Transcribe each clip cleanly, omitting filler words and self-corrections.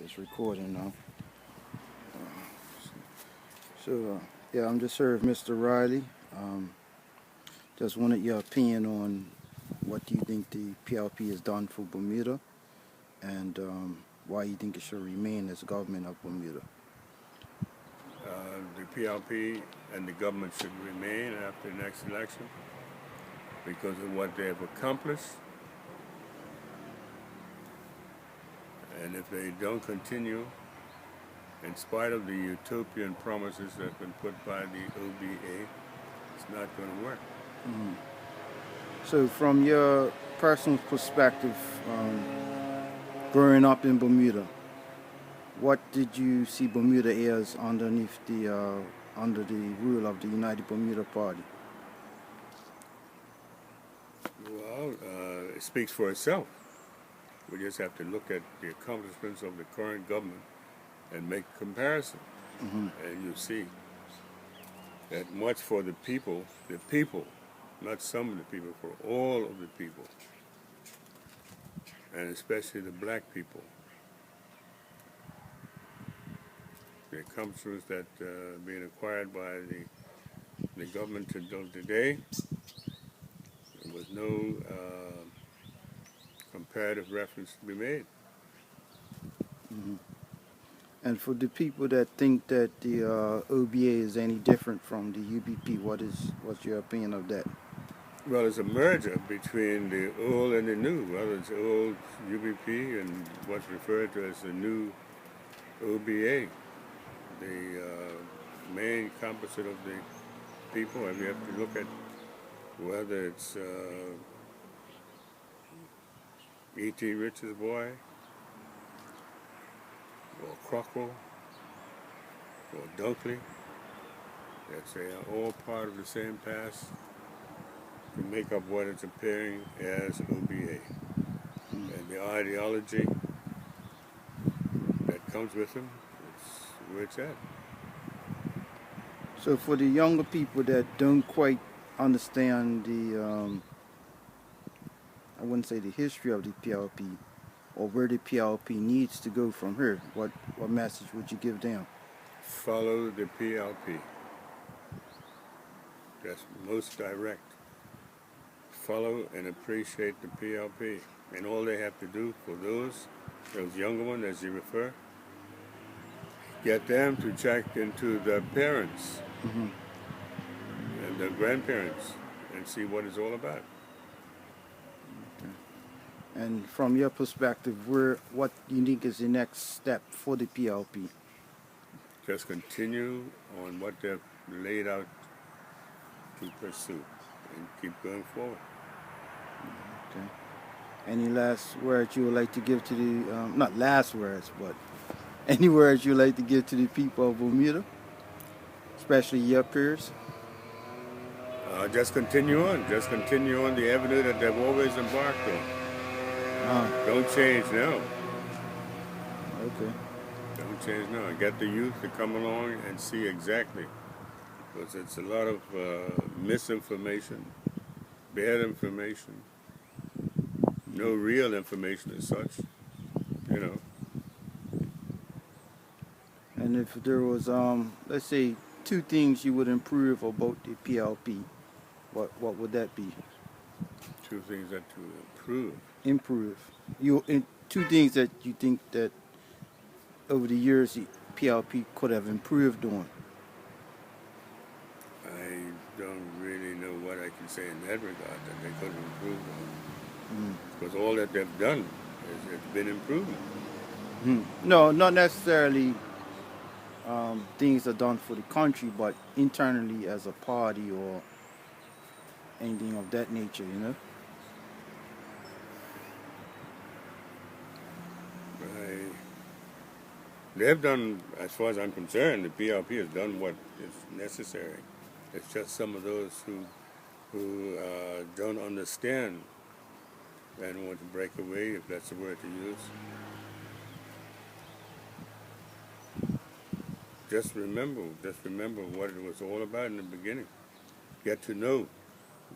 It's recording now. Yeah, I'm just here with Mr. Riley. Just wanted your opinion on what do you think the PLP has done for Bermuda, and why you think it should remain as government of Bermuda. The PLP and the government should remain after the next election because of what they have accomplished. And if they don't continue, in spite of the utopian promises that have been put by the OBA, it's not going to work. Mm-hmm. So from your personal perspective, growing up in Bermuda, what did you see Bermuda as underneath under the rule of the United Bermuda Party? Well, it speaks for itself. We just have to look at the accomplishments of the current government and make a comparison. Mm-hmm. And you'll see that much for the people, not some of the people, for all of the people, and especially the black people. The accomplishments that being acquired by the government until today, there was no comparative reference to be made. Mm-hmm. And for the people that think that the OBA is any different from the UBP, what's your opinion of that? Well, it's a merger between the old and the new. Well, it's old UBP and what's referred to as the new OBA. The main composite of the people, and you have to look at whether it's E.T. Rich's boy, or Crocker, or Dunkley. That's all part of the same past to make up what it's appearing as OBA. And the ideology that comes with them, it's where it's at. So for the younger people that don't quite understand I wouldn't say the history of the PLP, or where the PLP needs to go from here, what message would you give them? Follow the PLP. That's most direct. Follow and appreciate the PLP. And all they have to do for those younger ones, as you refer, get them to check into their parents Mm-hmm. and their grandparents and see what it's all about. Okay. And from your perspective, what you think is the next step for the PLP? Just continue on what they've laid out to pursue and keep going forward. Okay. Any last words you would like to give to the, not last words, but any words you would like to give to the people of Bermuda, especially your peers? Just continue on. Just continue on the avenue that they've always embarked on. Don't change now. Okay. Don't change now. Get the youth to come along and see exactly. Because it's a lot of misinformation, bad information, no real information as such, you know. And if there was, let's say, 2 things you would improve about the PLP, what would that be? 2 things that to improve. Improve. 2 things that you think that over the years the PLP could have improved on. I don't really know what I can say in that regard that they could have improved on. Because all that they've done is it's been improvement. No, not necessarily things are done for the country, but internally as a party or anything of that nature, you know? They've done, as far as I'm concerned, the PLP has done what is necessary. It's just some of those who don't understand and want to break away, if that's the word to use. Just remember what it was all about in the beginning. Get to know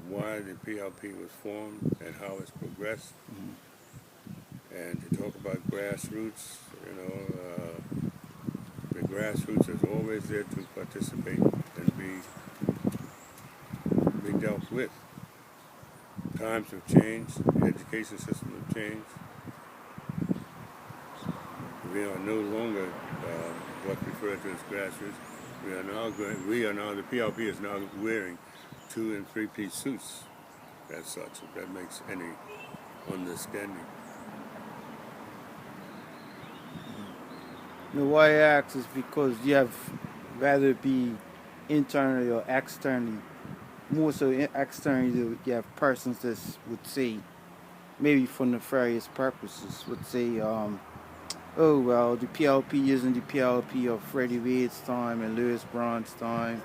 why the PLP was formed and how it's progressed. And to talk about grassroots, grassroots is always there to participate and be dealt with. Times have changed, the education system has changed. We are no longer what's referred to as grassroots. The PLP is now wearing 2- and 3-piece suits as such, if that makes any understanding. You know, why I ask is because you have, rather it be internally or externally, more so externally, you have persons that would say, maybe for nefarious purposes, would say, oh, well, the PLP isn't the PLP of Freddie Wade's time and Louis Braun's time.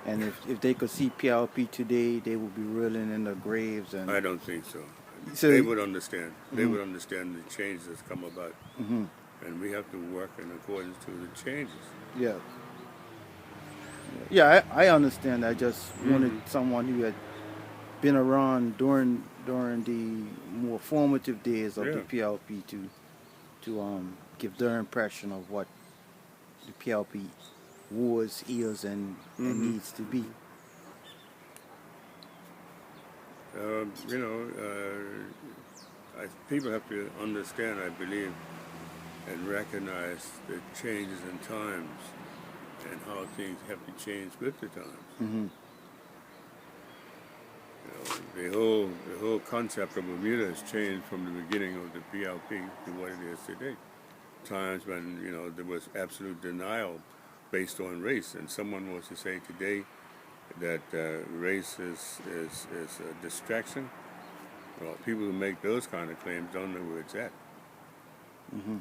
And if they could see PLP today, they would be reeling in their graves. And I don't think so. so They would understand. Mm-hmm. They would understand the change that's come about. Mm-hmm. And we have to work in accordance to the changes. Yeah. Yeah, I understand. I just wanted someone who had been around during the more formative days of the PLP to give their impression of what the PLP was, is, and needs to be. People have to understand, I believe, and recognize the changes in times and how things have to change with the times. Mm-hmm. The whole concept of Bermuda has changed from the beginning of the PLP to what it is today. Times when there was absolute denial based on race, and someone was to say today that race is a distraction. Well, people who make those kind of claims don't know where it's at. Mm-hmm.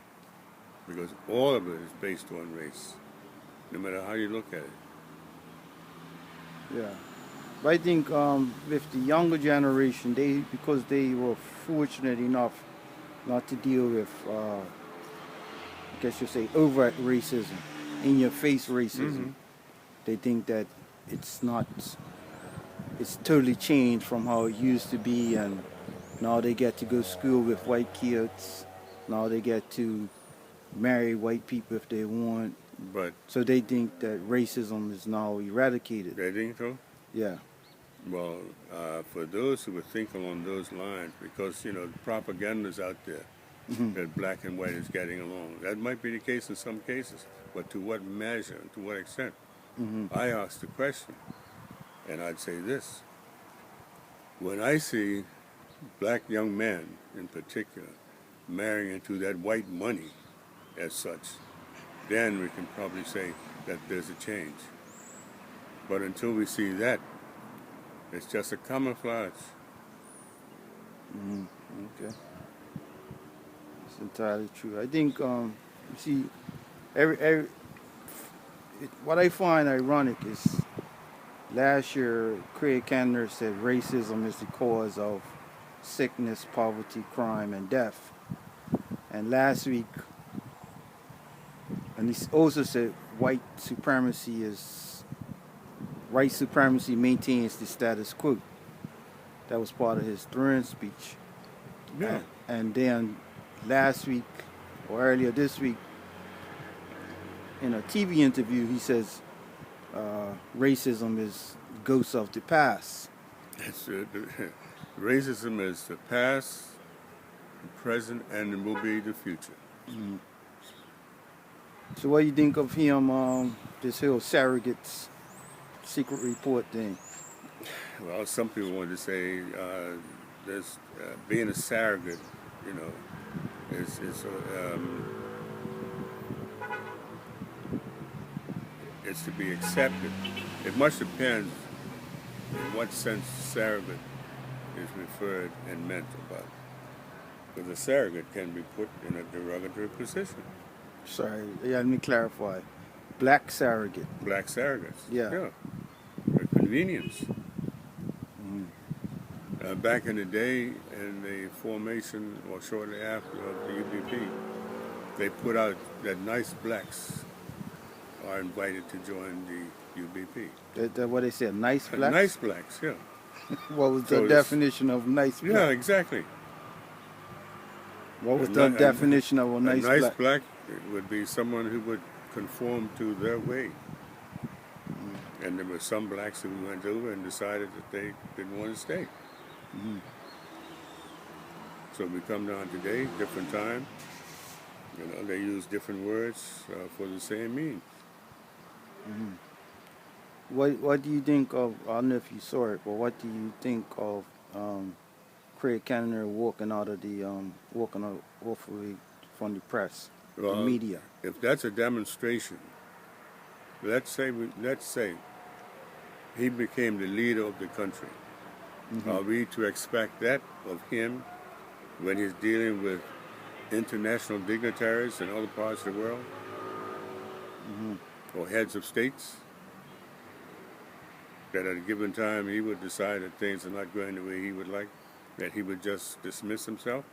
Because all of it is based on race, no matter how you look at it. Yeah. But I think with the younger generation, because they were fortunate enough not to deal with, I guess you say, overt racism, in-your-face racism, they think that it's totally changed from how it used to be, and now they get to go to school with white kids, now they get to marry white people if they want. But so they think that racism is now eradicated. They think so? Yeah. Well, for those who would think along those lines, because, propaganda's out there that black and white is getting along. That might be the case in some cases, but to what measure, to what extent? I asked the question, and I'd say this. When I see black young men, in particular, marrying into that white money as such, then we can probably say that there's a change. But until we see that, it's just a camouflage. Okay. It's entirely true. I think, you see, what I find ironic is last year, Craig Kennner said racism is the cause of sickness, poverty, crime, and death. And last week, and he also said white supremacy maintains the status quo. That was part of his throne speech. Yeah. And then last week, or earlier this week, in a TV interview, he says racism is ghosts of the past. Racism is the past, the present, and it will be the future. So what do you think of him, this whole surrogates secret report thing? Well, some people want to say there's being a surrogate, it's to be accepted. It much depends in what sense surrogate is referred and meant about. Because a surrogate can be put in a derogatory position. Sorry, let me clarify. Black surrogate. Black surrogates. Yeah. For convenience. Back in the day, in the formation or shortly after of the UBP, they put out that nice blacks are invited to join the UBP. That what they said, nice blacks? Nice blacks, yeah. What was the definition of nice black? Yeah, exactly. What was the definition of a nice black? A nice black would be someone who would conform to their way. And there were some blacks who went over and decided that they didn't want to stay. Mm-hmm. So we come down today, different time. You know, they use different words for the same meaning. Mm-hmm. What do you think of? I don't know if you saw it, but what do you think of Craig Cannon walking out of the walking off of from the press, the Well, media? if that's a demonstration, let's say he became the leader of the country. Mm-hmm. Are we to expect that of him when he's dealing with international dignitaries in other parts of the world Mm-hmm. or heads of states? That at a given time he would decide that things are not going the way he would like, that he would just dismiss himself?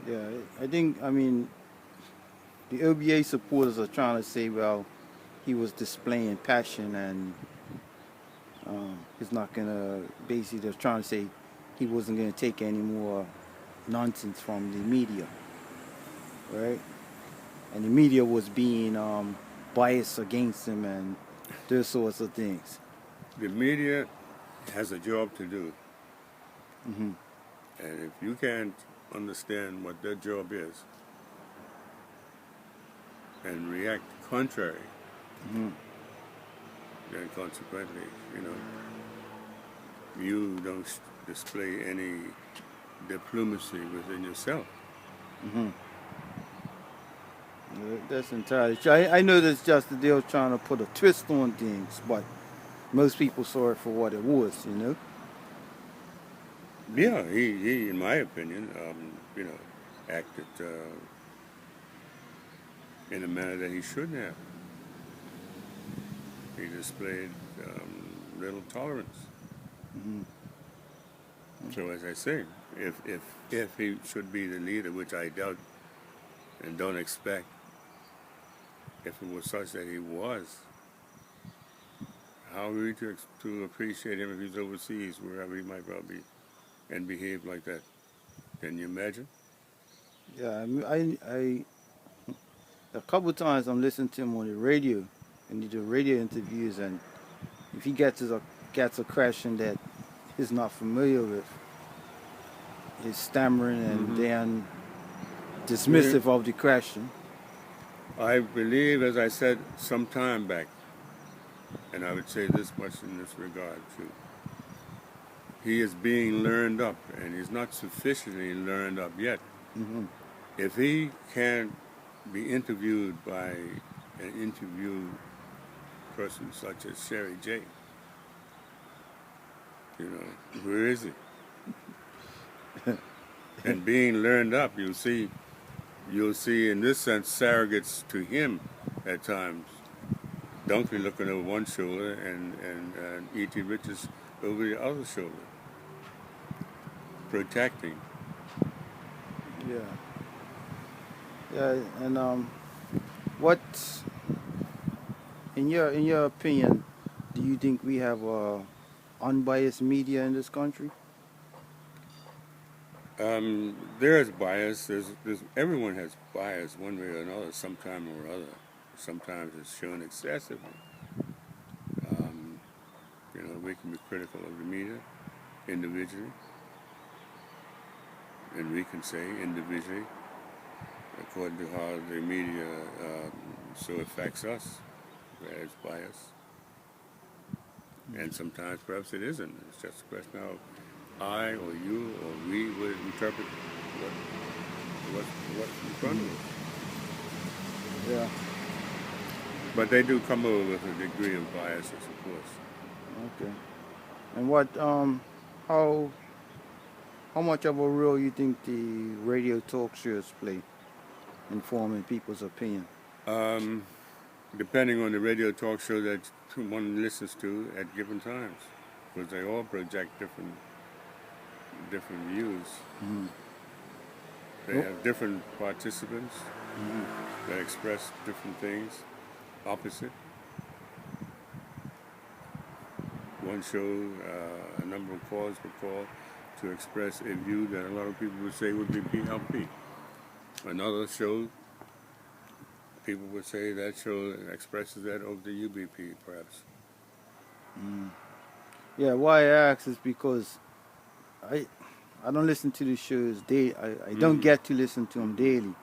Yeah, I think. I mean, the OBA supporters are trying to say, well, he was displaying passion and he's not gonna. Basically, they're trying to say he wasn't gonna take any more nonsense from the media, right? And the media was being biased against him and those sorts of things. The media has a job to do, Mm-hmm. and if you can't understand what their job is and react contrary, Mm-hmm. then consequently, you know, you don't display any diplomacy within yourself. Mm-hmm. That's entirely true. I know that's just that they're trying to put a twist on things, but most people saw it for what it was, you know. Yeah, he in my opinion, you know, acted in a manner that he shouldn't have. He displayed little tolerance. Mm-hmm. So as I say, if he should be the leader, which I doubt and don't expect, if it was such that he was, how are we to appreciate him if he's overseas, wherever he might well be, and behave like that? Can you imagine? Yeah, I, mean, I a couple of times I'm listening to him on the radio, and he do radio interviews, and if he gets a question that he's not familiar with, he's stammering and Mm-hmm. then Yeah. dismissive of the question. I believe, as I said some time back, and I would say this much in this regard too, he is being learned up, and he's not sufficiently learned up yet. Mm-hmm. If he can't be interviewed by an interview person such as Sherry J, you know, where is he? And being learned up, you'll see in this sense surrogates to him at times. Dunkley looking over one shoulder and E.T. Richards over the other shoulder, protecting. Yeah, yeah, and what, in your opinion, do you think we have unbiased media in this country? There is bias. Everyone has bias one way or another, sometime or other. Sometimes it's shown excessively. You know, we can be critical of the media individually, and we can say individually, according to how the media so affects us, that it's bias. And sometimes perhaps it isn't. It's just a question of how I or you or we would interpret what's in front of us. Yeah. But they do come over with a degree of biases, of course. Okay. And what how much of a role you think the radio talk shows play in forming people's opinion? Um, Depending on the radio talk show that one listens to at given times, because they all project different views. Mm-hmm. They have different participants that express different things, opposite. One show, a number of callers would call to express a view that a lot of people would say would be PLP. Another show people would say that show expresses that of the UBP, perhaps. Yeah, why I ask is because I I don't listen to the shows I don't get to listen to them daily,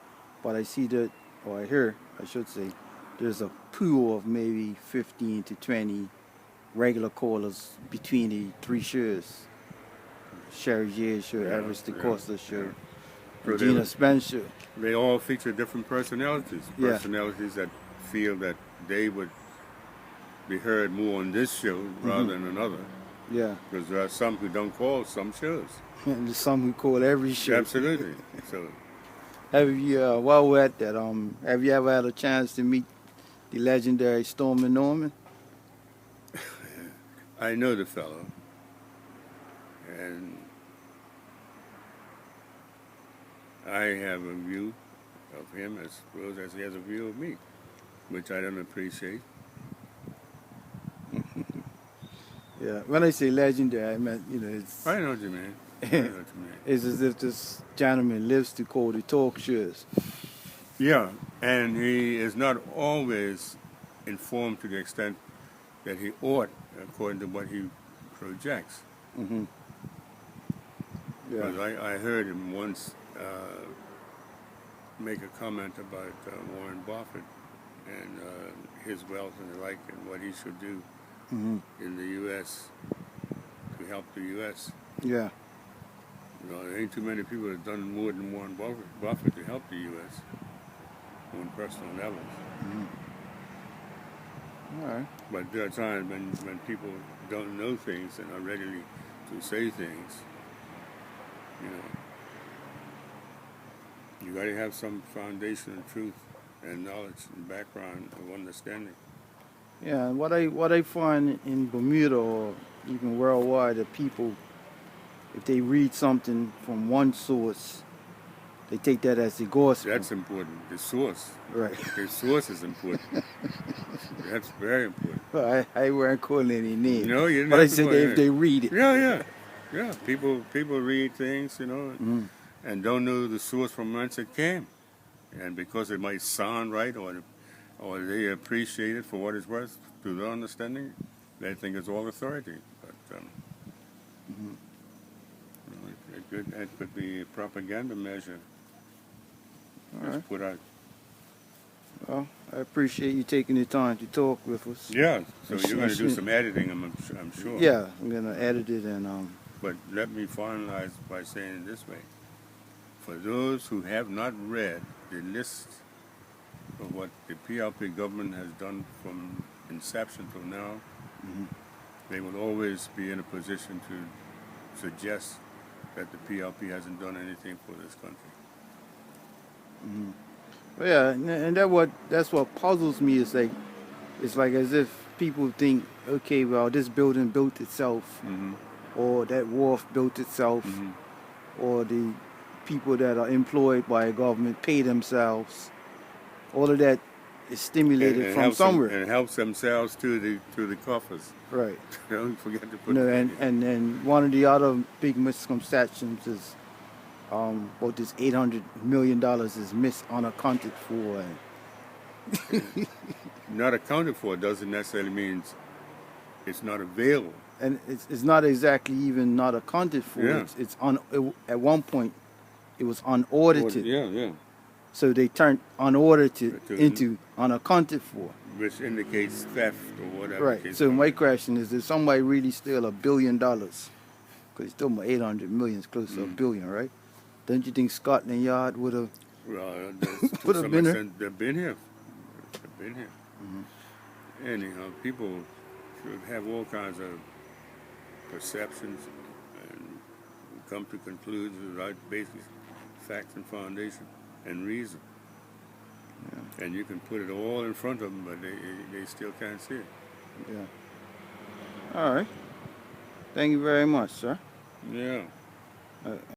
but I see that, or I hear, I should say, there's a pool of maybe 15 to 20 regular callers between the three shows. Sherry J show, Yeah, Everest yeah, DeCosta show, yeah. So Regina Spencer. they all feature different personalities. Yeah. Personalities that feel that they would be heard more on this show rather than another. Yeah. Because there are some who don't call some shows. And there's some who call every show. Absolutely. So Have you, while we're at that, have you ever had a chance to meet the legendary Stormy Norman? I know the fellow, and I have a view of him as well as he has a view of me, which I don't appreciate. Yeah. When I say legendary, I meant, it's I know what you mean. I know what you mean. it's as if this gentleman lives to call the talk shows. Yeah, and he is not always informed to the extent that he ought, according to what he projects. Mm-hmm. Because Yeah. I heard him once make a comment about Warren Buffett and his wealth and the like, and what he should do Mm-hmm. in the U.S. to help the U.S. Yeah. There ain't too many people that have done more than Warren Buffett to help the U.S. on personal levels. Mm-hmm. All right. But there are times when people don't know things and are ready to say things, you got to have some foundation of truth and knowledge and background of understanding. Yeah, and what I find in Bermuda or even worldwide, that people, if they read something from one source, they take that as the gospel. That's important. The source. Right. The source is important. That's very important. Well, I weren't calling any names. No, you didn't But have I to said call that any if they read it. Yeah. People read things, Mm-hmm. and don't know the source from whence it came, and because it might sound right or they appreciate it for what it's worth to their understanding, they think it's all authority. But it could be a propaganda measure. All Just right. put out. Well, I appreciate you taking the time to talk with us. Yeah. So And you're going to do sh- some editing, I'm sure. Yeah, I'm gonna edit it and But let me finalize by saying it this way. For those who have not read the list of what the PLP government has done from inception till now, they will always be in a position to suggest that the PLP hasn't done anything for this country. Well, yeah, and that's what puzzles me. Is like, it's like as if people think, okay, well, this building built itself, or that wharf built itself, or the people that are employed by a government pay themselves. All of that is stimulated And from helps them- somewhere, and helps themselves to the coffers. right? Don't forget to put And one of the other big misconceptions is what this $800 million is unaccounted for. not accounted for doesn't necessarily mean it's not available. And it's not exactly even not accounted for. Yeah. At one point, it was unaudited. Yeah. So they turned unaudited To- into unaccounted for. Which indicates theft or whatever. Right. case So may my be. question is, did somebody really steal $1 billion? Because it's still about 800 million is close to $1 billion, right? Don't you think Scotland Yard would have? Well, to Would have some been here. extent, they've been here. They've been here. Anyhow, people should have all kinds of perceptions and come to conclusions without basis, facts, and foundation and reason. Yeah. And you can put it all in front of them, but they still can't see it. Yeah. All right. Thank you very much, sir. Yeah.